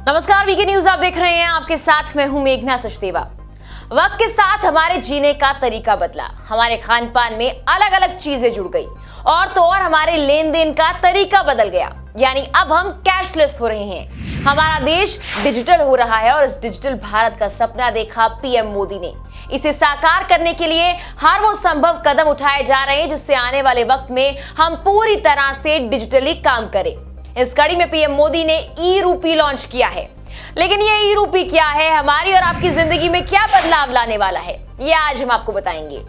नमस्कार, VK news आप देख रहे हैं। आपके साथ मैं हूं मेघना सचदेवा। वक्त के साथ हमारे जीने का तरीका बदला, हमारे खान पान में अलग अलग चीजें जुड़ गई और तो और हमारे लेन देन का तरीका बदल गया। यानी अब हम कैशलेस हो रहे हैं। हमारा देश डिजिटल हो रहा है और इस डिजिटल भारत का सपना देखा पीएम मोदी ने। इसे साकार करने के लिए हर वो संभव कदम उठाए जा रहे हैं जिससे आने वाले वक्त में हम पूरी तरह से डिजिटली काम करें। इस कड़ी में पीएम मोदी ने ई रूपी लॉन्च किया है। लेकिन ये ई रूपी क्या है, हमारी और आपकी जिंदगी में क्या बदलाव लाने वाला है, ये आज हम आपको बताएंगे।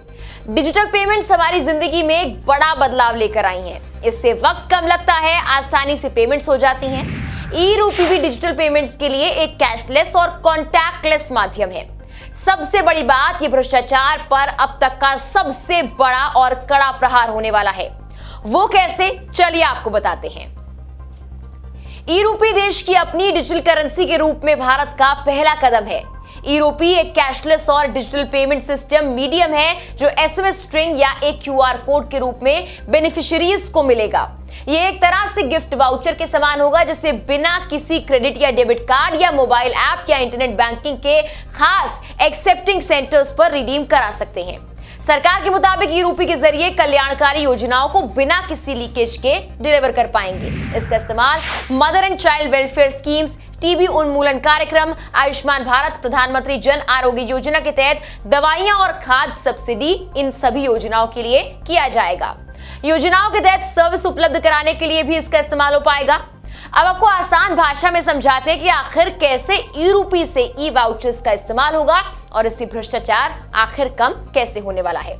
डिजिटल पेमेंट्स हमारी जिंदगी में एक बड़ा बदलाव लेकर आई हैं। इससे वक्त कम लगता है, आसानी से पेमेंट्स हो जाती हैं। ई रूपी भी डिजिटल पेमेंट्स के लिए एक कैशलेस और कॉन्टैक्टलेस माध्यम है। सबसे बड़ी बात, ये भ्रष्टाचार पर अब तक का सबसे बड़ा और कड़ा प्रहार होने वाला है। वो कैसे, चलिए आपको बताते हैं। ई रूपी देश की अपनी डिजिटल करेंसी के रूप में भारत का पहला कदम है। ई रूपी एक कैशलेस और डिजिटल पेमेंट सिस्टम मीडियम है जो एसएमएस स्ट्रिंग या एक क्यूआर कोड के रूप में बेनिफिशियरीज को मिलेगा। ये एक तरह से गिफ्ट वाउचर के समान होगा जिसे बिना किसी क्रेडिट या डेबिट कार्ड या मोबाइल ऐप या इंटरनेट बैंकिंग के खास एक्सेप्टिंग सेंटर्स पर रिडीम करा सकते हैं। सरकार के मुताबिक ई रूपी के जरिए कल्याणकारी योजनाओं को बिना किसी लीकेज के डिलीवर कर पाएंगे। इसका इस्तेमाल mother and child welfare schemes, TB उन्मूलन कार्यक्रम, आयुष्मान भारत, प्रधानमंत्री जन आरोग्य योजना के तहत दवाइयां और खाद्य सब्सिडी, इन सभी योजनाओं के लिए किया जाएगा। योजनाओं के तहत सर्विस उपलब्ध कराने के लिए भी इसका इस्तेमाल हो पाएगा। अब आपको आसान भाषा में समझाते हैं कि आखिर कैसे ई रूपी से ई वाउचर्स का इस्तेमाल होगा और इससे भ्रष्टाचार आखिर कम कैसे होने वाला है।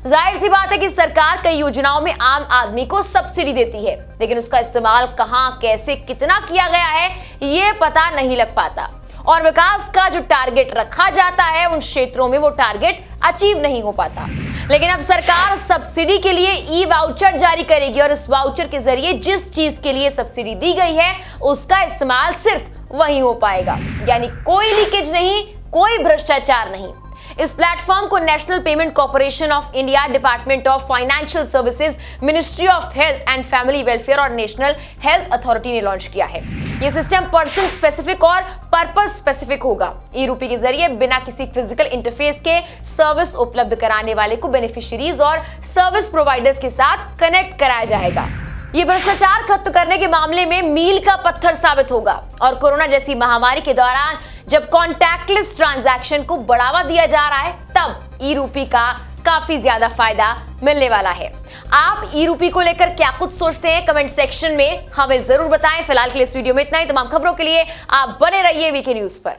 जाहिर सी बात है कि सरकार कई योजनाओं में आम आदमी को सब्सिडी देती है, लेकिन उसका इस्तेमाल कहां, कैसे, कितना किया गया है, ये पता नहीं लग पाता और विकास का जो टारगेट रखा जाता है उन क्षेत्रों में वो टारगेट अचीव नहीं हो पाता। लेकिन अब सरकार सब्सिडी के लिए ई वाउचर जारी करेगी और इस वाउचर के जरिए जिस चीज के लिए सब्सिडी दी गई है उसका इस्तेमाल सिर्फ वही हो पाएगा। यानी कोई लीकेज नहीं, कोई भ्रष्टाचार नहीं। इस प्लेटफॉर्म को national payment corporation of India, department of financial services, ministry of health and family welfare और नेशनल हेल्थ अथॉरिटी ने लॉन्च किया है। यह सिस्टम पर्सन स्पेसिफिक और पर्पस स्पेसिफिक होगा। ई रूपी के जरिए बिना किसी फिजिकल इंटरफेस के सर्विस उपलब्ध कराने वाले को बेनिफिशियरीज और सर्विस प्रोवाइडर्स के साथ कनेक्ट कराया जाएगा। ये भ्रष्टाचार खत्म करने के मामले में मील का पत्थर साबित होगा और कोरोना जैसी महामारी के दौरान जब कॉन्टैक्टलेस ट्रांजैक्शन को बढ़ावा दिया जा रहा है तब ई रूपी का काफी ज्यादा फायदा मिलने वाला है। आप ई रूपी को लेकर क्या कुछ सोचते हैं, कमेंट सेक्शन में हमें जरूर बताएं। फिलहाल के लिए इस वीडियो में इतना ही। तमाम खबरों के लिए आप बने रहिए वीके न्यूज पर।